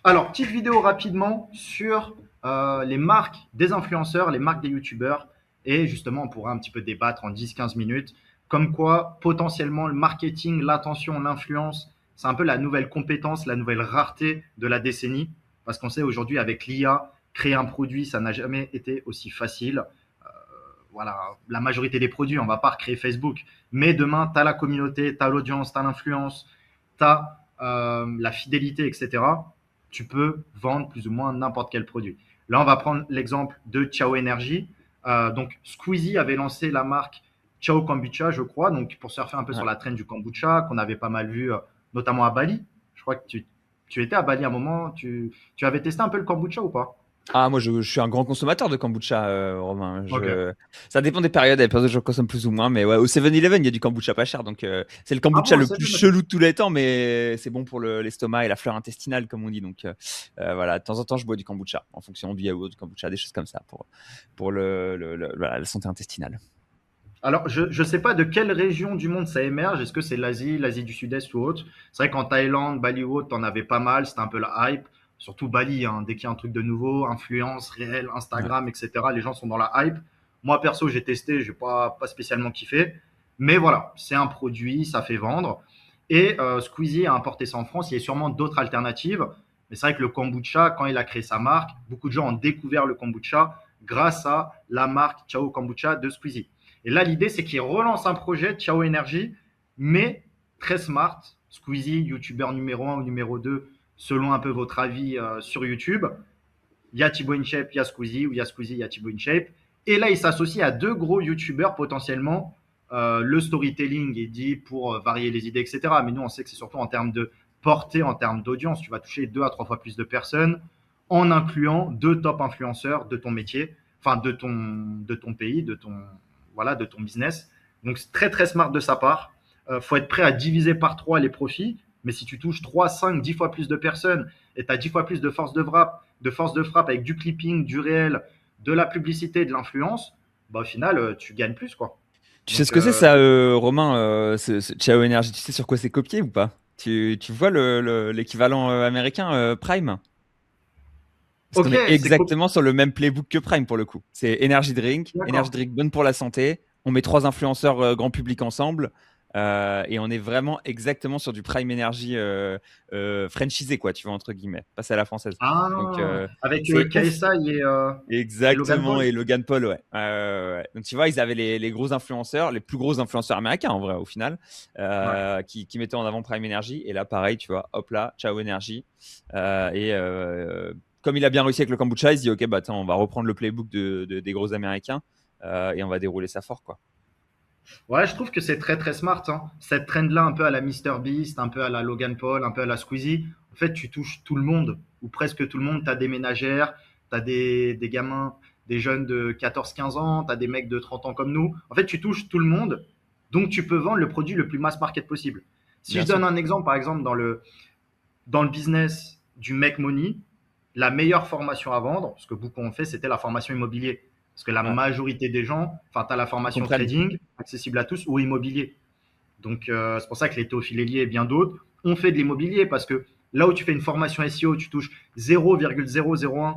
Alors, petite vidéo rapidement sur les marques des influenceurs, les marques des youtubeurs. Et justement, on pourra un petit peu débattre en 10-15 minutes. Comme quoi, potentiellement, le marketing, l'attention, l'influence, c'est un peu la nouvelle compétence, la nouvelle rareté de la décennie. Parce qu'on sait aujourd'hui, avec l'IA, créer un produit, ça n'a jamais été aussi facile. Voilà, la majorité des produits, on ne va pas recréer Facebook. Mais demain, tu as la communauté, tu as l'audience, tu as l'influence, tu as la fidélité, etc. Tu peux vendre plus ou moins n'importe quel produit. Là, on va prendre l'exemple de Ciao Energy. Donc, Squeezie avait lancé la marque Ciao Kombucha, je crois, donc pour surfer un peu sur Ouais. la traîne du kombucha, qu'on avait pas mal vu, notamment à Bali. Je crois que tu étais à Bali à un moment. Tu avais testé un peu le kombucha ou pas? Ah, moi, je suis un grand consommateur de kombucha, Romain. Ok. Ça dépend des périodes. Il y a des périodes où je consomme plus ou moins. Mais ouais, au 7-Eleven, il y a du kombucha pas cher. Donc, c'est le Ah kombucha bon, le c'est plus bien. chelou de tous les temps. Mais c'est bon pour l'estomac et la flore intestinale, comme on dit. Donc, voilà, de temps en temps, je bois du kombucha en fonction du yaourt, du kombucha, des choses comme ça pour voilà, la santé intestinale. Alors, je ne sais pas de quelle région du monde ça émerge. Est-ce que c'est l'Asie, l'Asie du Sud-Est ou autre? C'est vrai qu'en Thaïlande, Bali ou autre, t'en avais pas mal. C'était un peu la hype. Surtout Bali, hein. Dès qu'il y a un truc de nouveau, influence réelle, Ouais. Instagram, etc., les gens sont dans la hype. Moi, perso, j'ai testé, j'ai pas spécialement kiffé. Mais voilà, c'est un produit, ça fait vendre. Et Squeezie a importé ça en France. Il y a sûrement d'autres alternatives. Mais c'est vrai que le kombucha, quand il a créé sa marque, beaucoup de gens ont découvert le kombucha grâce à la marque Ciao Kombucha de Squeezie. Et là, l'idée, c'est qu'il relance un projet, Ciao Energy, mais très smart. Squeezie, youtubeur numéro un ou numéro 2, selon un peu votre avis sur YouTube. Il y a Thibaut InShape, il y a Squeezie, ou il y a Squeezie, il y a Thibaut InShape. Et là, il s'associe à deux gros youtubeurs potentiellement. Le storytelling est dit pour varier les idées, etc. Mais nous, on sait que c'est surtout en termes de portée, en termes d'audience. Tu vas toucher 2 à 3 fois plus de personnes en incluant deux top influenceurs de ton métier, enfin de ton pays, voilà, de ton business. Donc, c'est très, très smart de sa part. Faut être prêt à diviser par 3 les profits. Mais si tu touches 3, 5, 10 fois plus de personnes et tu as 10 fois plus de force de frappe avec du clipping, du réel, de la publicité, de l'influence, bah, au final, tu gagnes plus, quoi. Tu sais ce Donc, que c'est ça, Romain, ce Ciao Energy? Tu sais sur quoi c'est copié ou pas? Tu vois l'équivalent américain, Prime? Parce qu'on ok, est c'est quoi? exactement sur le même playbook que Prime pour le coup. C'est Energy D'accord. Drink bonne pour la santé. On met trois influenceurs grand public ensemble et on est vraiment exactement sur du Prime Energy franchisé, quoi, tu vois, entre guillemets, passé à la française. Donc Ah, avec c'est ouf. KSI et Logan Exactement, Paul. et Logan Paul, ouais. Donc tu vois, ils avaient les gros influenceurs, les plus gros influenceurs américains en vrai, au final, Ouais. qui mettaient en avant Prime Energy. Et là, pareil, tu vois, hop là, Ciao Energy. Et comme il a bien réussi avec le kombucha, il se dit, ok, bah attends, on va reprendre le playbook des gros américains et on va dérouler ça fort, quoi. Ouais, je trouve que c'est très très smart, hein. Cette trend-là, un peu à la MrBeast, un peu à la Logan Paul, un peu à la Squeezie. En fait, tu touches tout le monde, ou presque tout le monde. Tu as des ménagères, tu as des gamins, des jeunes de 14-15 ans, tu as des mecs de 30 ans comme nous. En fait, tu touches tout le monde, donc tu peux vendre le produit le plus mass market possible. Si Bien je sûr. donne un exemple, par exemple, dans le business du make money, la meilleure formation à vendre, ce que beaucoup ont fait, c'était la formation immobilier. Parce que la Ouais, majorité des gens, enfin, tu as la ils formation comprennent. trading, accessible à tous, ou immobilier. Donc, c'est pour ça que les Théophile Hélier et bien d'autres ont fait de l'immobilier parce que là où tu fais une formation SEO, tu touches 0,001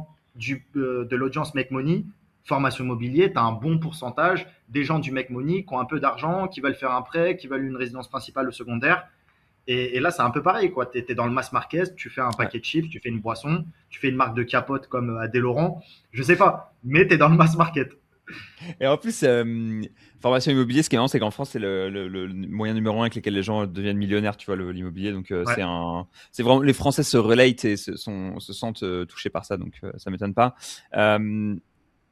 de l'audience Make Money. Formation immobilier, tu as un bon pourcentage des gens du Make Money qui ont un peu d'argent, qui veulent faire un prêt, qui veulent une résidence principale ou secondaire. Et là, c'est un peu pareil, quoi. Tu es dans le mass market, tu fais un Ouais. paquet de chips, tu fais une boisson, tu fais une marque de capote comme Adèle Laurent. Je sais pas, mais tu es dans le mass market. Et en plus, formation immobilier, ce qui est marrant, c'est qu'en France, c'est le moyen numéro un avec lequel les gens deviennent millionnaires, tu vois, l'immobilier. Donc, Ouais. c'est vraiment, les Français se relate et se sentent touchés par ça. Donc, ça m'étonne pas. Euh,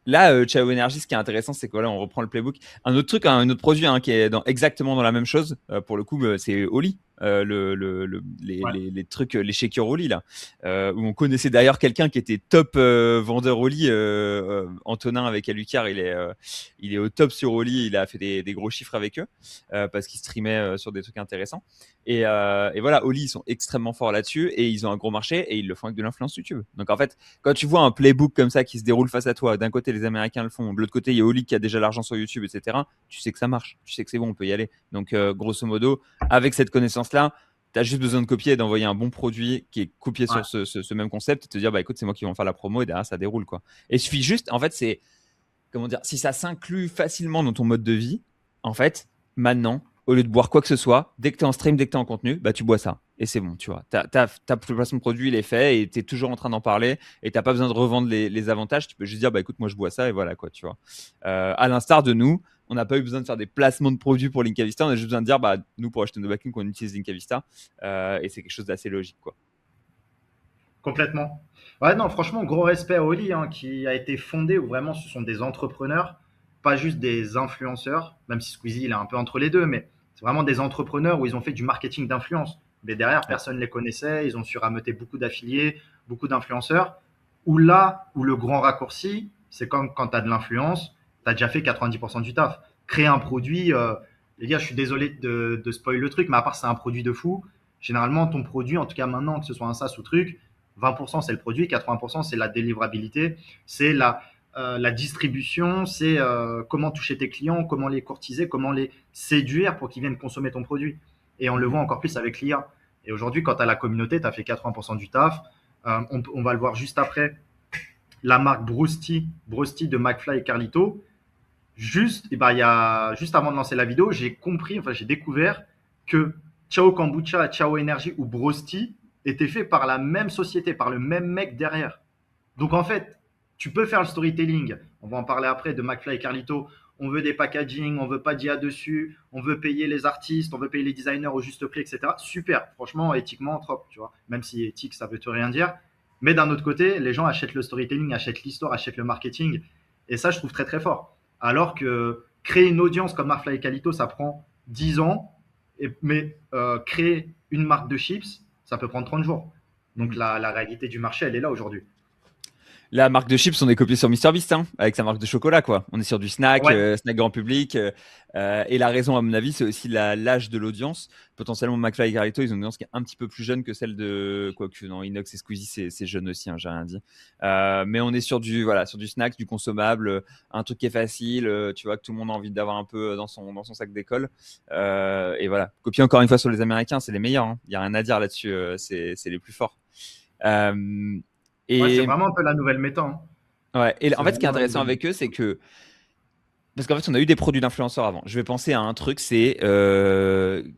Là, Ciao Energy, ce qui est intéressant, c'est que voilà, on reprend le playbook. Un autre truc, un autre produit qui est exactement dans la même chose, pour le coup, c'est Oli. Ouais. Les trucs, les shakers Oli, là, où on connaissait d'ailleurs quelqu'un qui était top vendeur Oli, Antonin avec Alucard, il est au top sur Oli, il a fait des gros chiffres avec eux, parce qu'il streamait sur des trucs intéressants. Et voilà, Oli, ils sont extrêmement forts là-dessus, et ils ont un gros marché, et ils le font avec de l'influence YouTube. Donc en fait, quand tu vois un playbook comme ça qui se déroule face à toi, d'un côté les Américains le font, de l'autre côté il y a Oli qui a déjà l'argent sur YouTube, etc., tu sais que ça marche, tu sais que c'est bon, on peut y aller. Donc grosso modo, avec cette connaissance-là, Tu as juste besoin de copier et d'envoyer un bon produit qui est copié Ouais, sur ce même concept et te dire, bah écoute, c'est moi qui vais en faire la promo et derrière, ça déroule, quoi. Et il suffit juste, en fait, c'est, comment dire, si ça s'inclut facilement dans ton mode de vie, en fait, maintenant, au lieu de boire quoi que ce soit, dès que tu es en stream, dès que tu es en contenu, bah tu bois ça. Et c'est bon, tu vois. Ta placement de produit, il est fait et tu es toujours en train d'en parler et tu n'as pas besoin de revendre les avantages. Tu peux juste dire, bah écoute, moi je bois ça et voilà, quoi, tu vois. À l'instar de nous, on n'a pas eu besoin de faire des placements de produits pour Linkavista. On a juste besoin de dire, bah nous, pour acheter nos backlinks, on utilise Linkavista. Et c'est quelque chose d'assez logique, quoi. complètement. Ouais, non, franchement, gros respect à Oli, hein, qui a été fondé où vraiment ce sont des entrepreneurs, pas juste des influenceurs, même si Squeezie, il est un peu entre les deux, mais c'est vraiment des entrepreneurs où ils ont fait du marketing d'influence. Mais derrière, Ouais. personne ne les connaissait, ils ont su rameuter beaucoup d'affiliés, beaucoup d'influenceurs. Où là, où le grand raccourci, c'est comme quand tu as de l'influence, tu as déjà fait 90% du taf. Créer un produit, les gars, je suis désolé de spoiler le truc, mais à part c'est un produit de fou, généralement ton produit, en tout cas maintenant, que ce soit un SaaS ou truc, 20% c'est le produit, 80% c'est la délivrabilité, c'est la distribution, c'est comment toucher tes clients, comment les courtiser, comment les séduire pour qu'ils viennent consommer ton produit. Et on le Mhm. voit encore plus avec l'IA. Et aujourd'hui, quand tu as la communauté, tu as fait 80% du taf. On va le voir juste après. La marque Brusty de McFly et Carlito, juste, et ben, il y a, juste avant de lancer la vidéo, j'ai compris, enfin j'ai découvert que Ciao Kombucha, Ciao Energy ou Brosti étaient faits par la même société, par le même mec derrière. Donc en fait, tu peux faire le storytelling. On va en parler après de McFly et Carlito. On veut des packaging, on veut pas d'IA dessus, on veut payer les artistes, on veut payer les designers au juste prix, etc. Super, franchement, éthiquement, trop, tu vois. Même si éthique, ça veut te rien dire. Mais d'un autre côté, les gens achètent le storytelling, achètent l'histoire, achètent le marketing. Et ça, je trouve très très fort. Alors que créer une audience comme McFly et Carlito, ça prend 10 ans. Mais créer une marque de chips, ça peut prendre 30 jours. Donc Mhm. la réalité du marché, elle est là aujourd'hui. La marque de chips, on est copié sur MrBeast, hein, avec sa marque de chocolat, quoi. On est sur du snack, Ouais, snack grand public. Et la raison, à mon avis, c'est aussi l'âge de l'audience. Potentiellement, McFly et Carlito, ils ont une audience qui est un petit peu plus jeune que celle de. Quoique, non, Inox et Squeezie, c'est jeune aussi, hein, j'ai rien dit. Mais on est sur voilà, sur du snack, du consommable, un truc qui est facile, tu vois, que tout le monde a envie d'avoir un peu dans son sac d'école. Et voilà. Copier encore une fois sur les Américains, c'est les meilleurs, hein. Il n'y a rien à dire là-dessus, c'est les plus forts. Euh, ouais, c'est et vraiment un peu la nouvelle méta, hein. Ouais, et en C'est fait, ce qui est vraiment la intéressant nouvelle méta. avec eux, c'est que. Parce qu'en fait, on a eu des produits d'influenceurs avant. Je vais penser à un truc, c'est.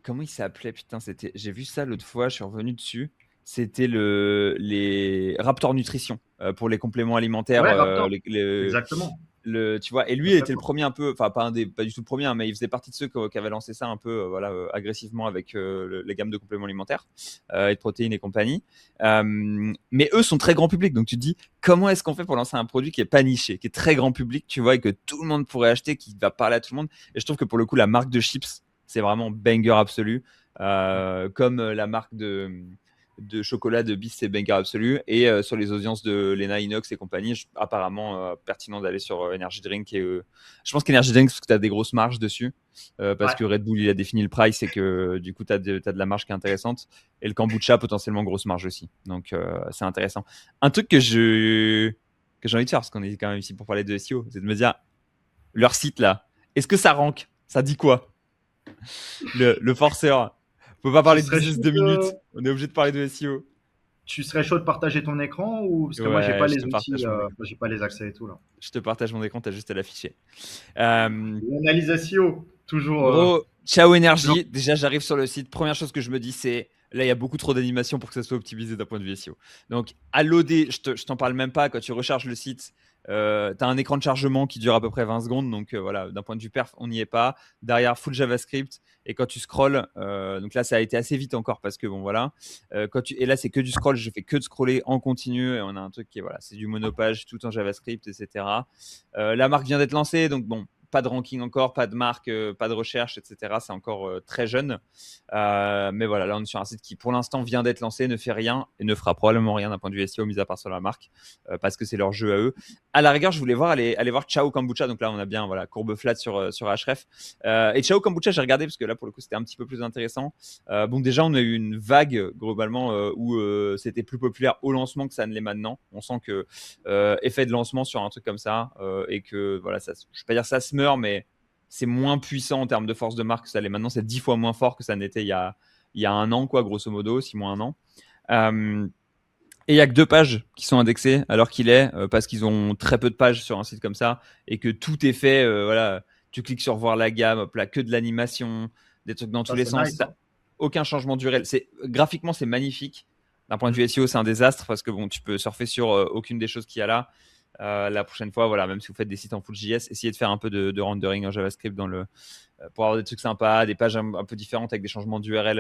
Comment il s'appelait? Putain, c'était. J'ai vu ça l'autre fois, je suis revenu dessus. C'était les Raptor Nutrition pour les compléments alimentaires. Ouais, Raptor, exactement. Tu vois, et lui, Très il très était le fort. premier un peu, enfin pas du tout le premier, hein, mais il faisait partie de ceux qui avaient lancé ça un peu, voilà, agressivement avec les gammes de compléments alimentaires et de protéines et compagnie. Mais eux sont très grand public, donc tu te dis comment est-ce qu'on fait pour lancer un produit qui est pas niché, qui est très grand public, tu vois, et que tout le monde pourrait acheter, qui va parler à tout le monde. Et je trouve que pour le coup, la marque de chips, c'est vraiment banger absolu, comme la marque de chocolat de Bis, c'est banger absolu. Et sur les audiences de Lena Inox et compagnie, apparemment pertinent d'aller sur Energy Drink. Et, je pense qu'Energy Drink, parce que tu as des grosses marges dessus, parce Ouais, que Red Bull, il a défini le price et que du coup, tu as, de la marge qui est intéressante. Et le kombucha, potentiellement grosse marge aussi. Donc, c'est intéressant. Un truc que j'ai envie de faire, parce qu'on est quand même ici pour parler de SEO, c'est de me dire, leur site là, est-ce que ça rank? Ça dit quoi? Le forceur. On peut pas tu parler de serais business chaud 2 minutes. On est obligé de parler de SEO. tu serais chaud de partager ton écran ou parce que moi j'ai Ouais, pas je les te outils, partage mon écran. moi, j'ai pas les accès et tout là. Je te partage mon écran, t'as juste à l'afficher. Euh, L'analyse SEO, toujours, Gros, ciao toujours. énergie. Déjà, j'arrive sur le site. Première chose que je me dis, c'est là, il y a beaucoup trop d'animation pour que ça soit optimisé d'un point de vue SEO. Donc, à loader, je t'en parle même pas. Quand tu recharges le site, tu as un écran de chargement qui dure à peu près 20 secondes. Donc, voilà, d'un point de vue perf, on n'y est pas. Derrière, full JavaScript. Et quand tu scrolls, donc là, ça a été assez vite encore parce que bon, voilà. Et là, c'est que du scroll. Je fais que de scroller en continu. Et on a un truc qui est, voilà, c'est du monopage tout en JavaScript, etc. La marque vient d'être lancée. Donc, bon, pas de ranking encore, pas de marque, pas de recherche, etc. C'est encore très jeune. Mais voilà, là, on est sur un site qui, pour l'instant, vient d'être lancé, ne fait rien et ne fera probablement rien d'un point de vue SEO, mis à part sur la marque, parce que c'est leur jeu à eux. À la rigueur, je voulais aller voir Ciao Kombucha. Donc là, on a bien voilà, courbe flat sur Href. Et Ciao Kombucha, j'ai regardé parce que là, pour le coup, c'était un petit peu plus intéressant. Bon, déjà, on a eu une vague, globalement, où c'était plus populaire au lancement que ça ne l'est maintenant. On sent que effet de lancement sur un truc comme ça et que voilà, ça, je vais pas dire ça se meurt, mais c'est moins puissant en termes de force de marque que ça l'est maintenant. C'est 10 fois moins fort que ça n'était il y a un an, quoi, grosso modo, 6 mois, un an. Et il y a que 2 pages qui sont indexées alors qu'il est, parce qu'ils ont très peu de pages sur un site comme ça et que tout est fait. Voilà, tu cliques sur voir la gamme, hop là, que de l'animation, des trucs dans tous Ça, les c'est sens. nice, T'as hein. aucun changement de durée. Graphiquement, c'est magnifique. D'un point de vue SEO, c'est un désastre parce que bon, tu peux surfer sur aucune des choses qu'il y a là. La prochaine fois, voilà, même si vous faites des sites en Full.js, essayez de faire un peu de rendering en JavaScript pour avoir des trucs sympas, des pages un peu différentes avec des changements d'URL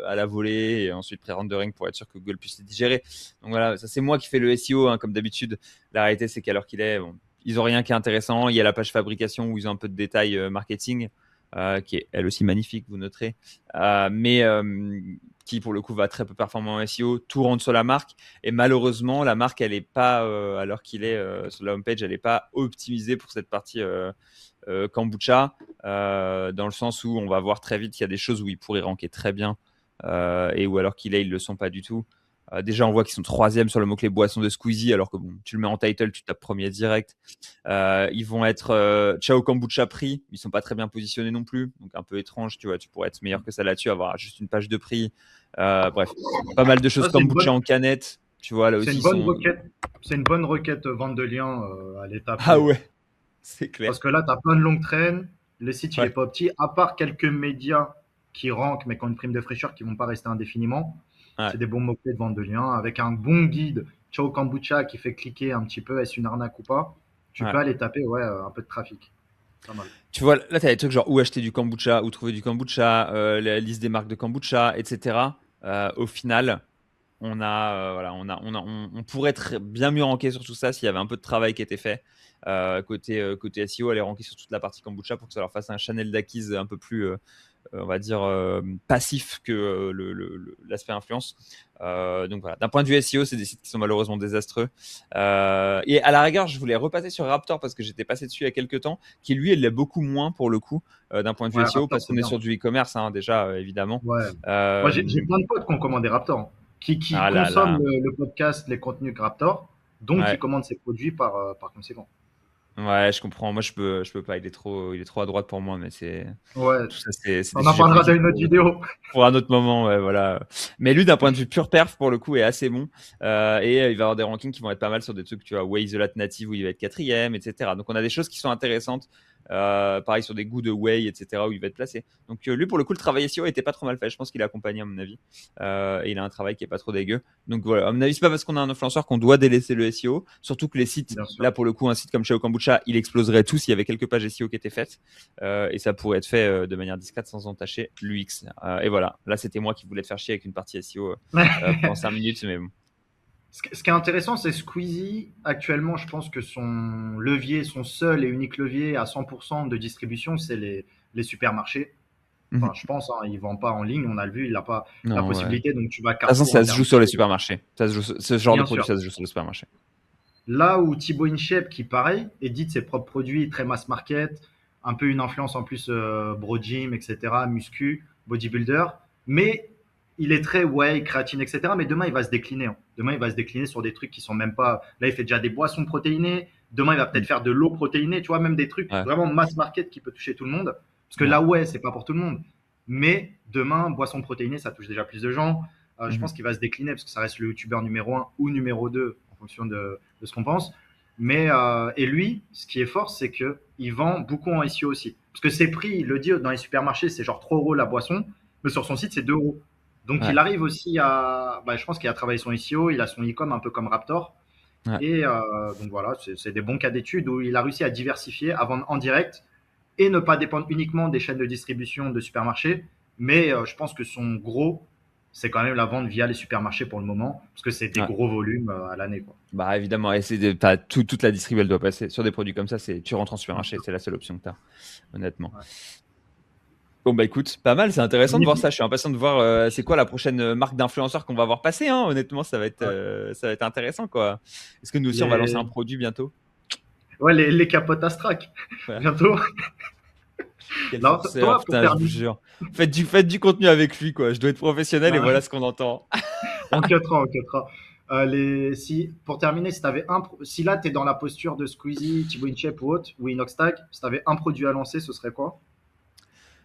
à la volée et ensuite pré-rendering pour être sûr que Google puisse les digérer. Donc voilà, ça c'est moi qui fais le SEO, hein, comme d'habitude. La réalité, c'est qu'à l'heure qu'il est, bon, ils ont rien qui est intéressant. Il y a la page fabrication où ils ont un peu de détails marketing, qui est elle aussi magnifique, vous noterez, mais qui pour le coup va très peu performant en SEO. Tout rentre sur la marque et malheureusement, la marque, elle est pas, à l'heure qu'il est sur la homepage, elle n'est pas optimisée pour cette partie kombucha, dans le sens où on va voir très vite qu'il y a des choses où ils pourraient ranker très bien et où alors qu'il est, ils le sont pas du tout. Déjà, on voit qu'ils sont troisième sur le mot-clé boisson de Squeezie, alors que bon, tu le mets en title, tu tapes premier direct. Ils vont être Ciao Kombucha prix, ils sont pas très bien positionnés non plus, donc un peu étrange, tu vois. Tu pourrais être meilleur que ça là-dessus, avoir juste une page de prix. Bref, pas mal de choses Ça, c'est une kombucha bonne, en canette, tu vois, là c'est aussi, une ils bonne sont. requête. C'est une bonne requête vente de lien à aller Ah taper. ouais, c'est Parce clair. que là, tu as plein de longues traînes. Le site, il est Ouais, pas petit. À part quelques médias qui rankent, mais qui ont une prime de fraîcheur, qui vont pas rester indéfiniment. ouais, C'est des bons mots-clés de vente de lien. Avec un bon guide, Ciao Kombucha, qui fait cliquer un petit peu, est-ce une arnaque ou pas. Tu ouais. peux aller taper, ouais, un peu de trafic. Pas mal. Tu vois, là, tu as des trucs genre où acheter du kombucha, où trouver du kombucha, la liste des marques de kombucha, etc. Au final, on pourrait être bien mieux ranké sur tout ça s'il y avait un peu de travail qui était fait côté SEO, aller ranker sur toute la partie kombucha pour que ça leur fasse un channel d'acquise un peu plus, on va dire, passif que l'aspect influence. Donc voilà, d'un point de vue SEO, c'est des sites qui sont malheureusement désastreux. Et à la rigueur, je voulais repasser sur Raptor parce que j'étais passé dessus il y a quelques temps, qui lui, il l'est beaucoup moins pour le coup, d'un point de vue Ouais, SEO, Raptor, parce c'est qu'on est bien. sur du e-commerce, hein, déjà, évidemment. Ouais. Moi, j'ai Euh, plein de potes qui ont commandé Raptor, hein, qui ah là consomment là, le podcast, les contenus que Raptor, donc qui ouais. commandent ses produits par conséquent. Ouais, je comprends. Moi, je peux pas. Il est trop à droite pour moi, mais Ouais, tout ça, c'est des on en sujets parlera dans politiques une autre vidéo. pour un autre moment. Ouais, voilà. Mais lui, d'un point de vue pure perf, pour le coup, est assez bon. Et il va avoir des rankings qui vont être pas mal sur des trucs, tu vois, Way Isolate Native où il va être quatrième, etc. Donc, on a des choses qui sont intéressantes. Pareil sur des goûts de Way, etc. où il va être placé. Donc, lui, pour le coup, le travail SEO était pas trop mal fait. Je pense qu'il a accompagné, à mon avis. Et il a un travail qui est pas trop dégueu. Donc, voilà. À mon avis, c'est pas parce qu'on a un influenceur qu'on doit délaisser le SEO. Surtout que les sites, Bien sûr. là, pour le coup, un site comme Chao Kombucha, il exploserait tout s'il y avait quelques pages SEO qui étaient faites. Et ça pourrait être fait de manière discrète sans entacher l'UX. Et voilà, là, c'était moi qui voulais te faire chier avec une partie SEO pendant 5 minutes, mais bon. Ce qui est intéressant, c'est Squeezie. Actuellement, je pense que son levier, son seul et unique levier à 100% de distribution, c'est les supermarchés. Enfin, Mhm. je pense, hein, il ne vend pas en ligne, on a le vu, il n'a pas la Non, ouais. De possibilité, donc tu vas à toute façon, Carrefour, ça se joue sur les Intermarché. supermarchés. Ce genre de Bien produit, sûr. ça se joue sur les supermarchés. Là où Thibaut InShape, qui pareil, édite ses propres produits, très mass market, un peu une influence en plus bro gym, etc., muscu, bodybuilder, mais il est très whey, créatine, etc. Mais demain, il va se décliner, hein. Demain, il va se décliner sur des trucs qui sont même pas. Là, il fait déjà des boissons protéinées. Demain, il va peut-être Mm. faire de l'eau protéinée, tu vois, même des trucs Ouais, vraiment mass market qui peut toucher tout le monde. Parce que ouais. là, ouais, c'est pas pour tout le monde. Mais demain, boisson protéinée, ça touche déjà plus de gens. Je Mhm. pense qu'il va se décliner parce que ça reste le youtubeur numéro un ou numéro 2 en fonction de ce qu'on pense. Mais et lui, ce qui est fort, c'est que il vend beaucoup en SEO aussi. Parce que ses prix, il le dit dans les supermarchés, c'est genre 3 euros la boisson, mais sur son site, c'est 2 euros. Donc Ouais, il arrive aussi à, bah, je pense qu'il a travaillé son SEO, il a son e-com un peu comme Raptor. ouais. Et donc voilà, c'est des bons cas d'études où il a réussi à diversifier, à vendre en direct et ne pas dépendre uniquement des chaînes de distribution de supermarchés. Mais je pense que son gros, c'est quand même la vente via les supermarchés pour le moment, parce que c'est des Ouais. gros volumes à l'année, quoi. Bah évidemment, et toute la distrib, elle doit passer sur des produits comme ça. Tu rentres en Bien supermarché, sûr. c'est la seule option que tu as, honnêtement. Ouais. Bon bah écoute, pas mal, c'est intéressant de voir Magnifique. ça. Je suis impatient de voir c'est quoi la prochaine marque d'influenceur qu'on va voir passer, hein. Honnêtement, Ouais. ça va être intéressant quoi. Est-ce que nous aussi on va lancer un Les, produit bientôt? ouais, les capotes Astrac, Ouais. bientôt. Quel Non, forceur, toi, pour putain, je vous terminer, jure. Faites du contenu avec lui quoi. Je dois être professionnel et non, voilà ce qu'on entend. on cuttera, on cuttera. Si, pour terminer, si là, tu es dans la posture de Squeezie, Thibaut InShape ou autre, ou Inoxtag, si tu avais un produit à lancer, ce serait quoi?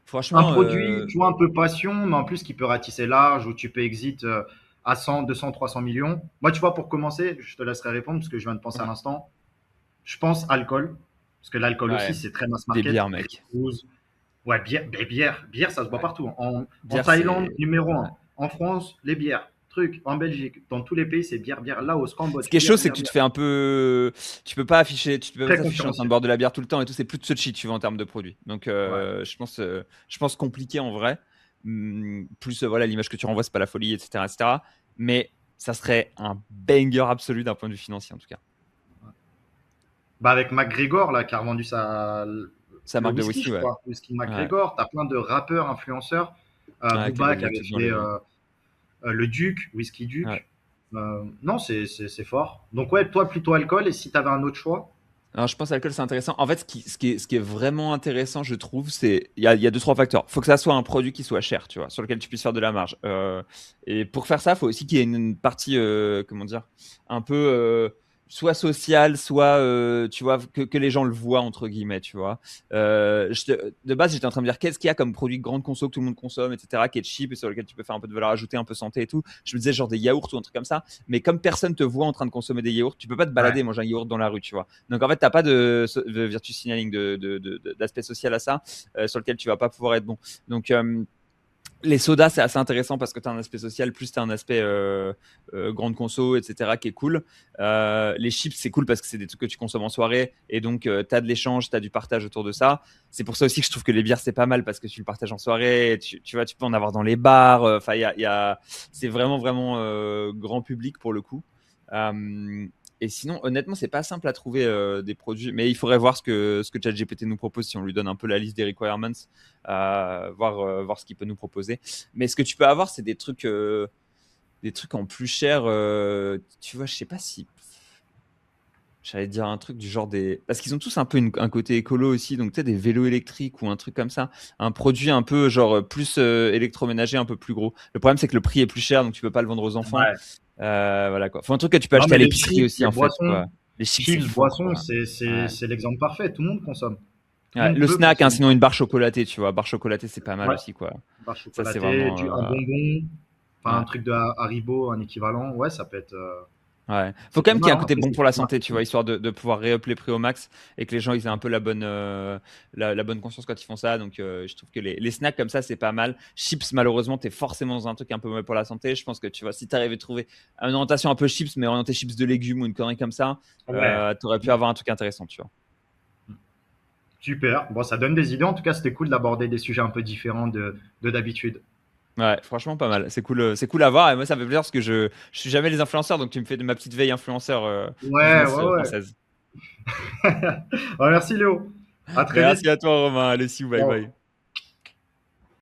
Un Franchement, produit, tu vois, un peu passion, mais en plus qui peut ratisser large, où tu peux exit à 100, 200, 300 millions. Moi, tu vois, pour commencer, je te laisserai répondre parce que je viens de penser à ouais, l'instant. Je pense alcool, parce que l'alcool aussi, ouais, c'est très mass des market. bières, mec. Grooze. Ouais, bière, mais bière, ça se boit Ouais. partout. En Bière, Thaïlande, c'est. numéro Ouais. un. En France, les bières. Truc, en Belgique, dans tous les pays, c'est bière, bière. Laos, Ce Cambodge, qui est chaud, bière, c'est que bière, tu te bière. fais un peu. Tu peux pas afficher, tu peux pas Très t'afficher en train de concurrentiel. boire de la bière tout le temps et tout. C'est plus de ce shit, tu vois, en termes de produits. Donc, Ouais. je pense compliqué en vrai. Plus, voilà, l'image que tu renvoies, c'est pas la folie, etc., etc. Mais ça serait un banger absolu d'un point de vue financier, en tout cas. Bah avec McGregor, là, qui a revendu Sa le marque de whisky, whisky, je ouais. crois. Whisky Ouais. McGregor. Tu as plein de rappeurs, influenceurs. Ouais, qui Booba avaient qui des avait trucs dans fait les. le Duc, Whisky Ouais. Duc. Non, c'est fort. Donc, ouais, toi, plutôt alcool. Et si tu avais un autre choix? Alors, je pense que l'alcool, c'est intéressant. En fait, ce qui est vraiment intéressant, je trouve, c'est il y a deux, trois facteurs. Il faut que ça soit un produit qui soit cher, tu vois, sur lequel tu puisses faire de la marge. Et pour faire ça, il faut aussi qu'il y ait une partie, comment dire, un peu soit sociale, soit, tu vois, que les gens le voient, entre guillemets, tu vois. De base, j'étais en train de me dire, qu'est-ce qu'il y a comme produit de grande conso que tout le monde consomme, etc., qui est cheap et sur lequel tu peux faire un peu de valeur ajoutée, un peu santé et tout. Je me disais, genre des yaourts ou un truc comme ça. Mais comme personne te voit en train de consommer des yaourts, tu peux pas te balader Ouais. et manger un yaourt dans la rue, tu vois. Donc en fait, t'as pas de virtue signaling d'aspect social à ça, sur lequel tu vas pas pouvoir être bon. Donc les sodas, c'est assez intéressant parce que tu as un aspect social, plus tu as un aspect grande conso, etc., qui est cool. Les chips, c'est cool parce que c'est des trucs que tu consommes en soirée et donc tu as de l'échange, tu as du partage autour de ça. C'est pour ça aussi que je trouve que les bières, c'est pas mal parce que tu le partages en soirée, tu vois, tu peux en avoir dans les bars. Enfin, c'est vraiment, vraiment grand public pour le coup. Euh, et sinon, honnêtement, c'est pas simple à trouver des produits, mais il faudrait voir ce que ChatGPT nous propose si on lui donne un peu la liste des requirements, voir ce qu'il peut nous proposer. Mais ce que tu peux avoir, c'est des trucs en plus cher. Tu vois, je sais pas si. J'allais dire un truc du genre des. Parce qu'ils ont tous un peu un côté écolo aussi, donc tu sais, des vélos électriques ou un truc comme ça. Un produit un peu genre plus électroménager, un peu plus gros. Le problème, c'est que le prix est plus cher, donc tu peux pas le vendre aux enfants. Ouais. Voilà quoi. Faut un truc que tu peux Non, acheter mais à les l'épicerie chips, aussi, les en fait, boissons, quoi. Les chips, c'est chips, fort, boissons, quoi. Ouais. c'est l'exemple parfait. Tout le monde consomme. Tout le Ouais, monde le peut snack, hein, consommer sinon ça. une barre chocolatée, tu vois. Barre chocolatée, c'est pas mal Ouais. aussi, quoi. Barre Ça, c'est chocolatée, vraiment. un bonbon, enfin un Ouais. truc de Haribo, un équivalent. Ouais, ça peut être. Ouais. Faut C'est quand pas même qu'il y mal, ait un hein. côté Après, bon c'est pour la du santé, tu marketing. vois, histoire de pouvoir réup les prix au max et que les gens ils aient un peu la bonne conscience quand ils font ça. Donc, je trouve que les snacks comme ça, c'est pas mal. Chips, malheureusement, t'es forcément dans un truc un peu mauvais pour la santé. Je pense que tu vois, si t'arrivais à trouver une orientation un peu chips, mais orienté chips de légumes ou une connerie comme ça, Ouais. t'aurais pu avoir un truc intéressant, tu vois. Super. Bon, ça donne des idées. En tout cas, c'était cool d'aborder des sujets un peu différents de d'habitude. Ouais, franchement, pas mal. C'est cool à voir. Et moi, ça me fait plaisir parce que je suis jamais les influenceurs, donc tu me fais de ma petite veille influenceur Ouais, business ouais, ouais. française. Merci Léo. À très vite. Merci à toi, Romain. Allez, see you, bye Ciao. bye.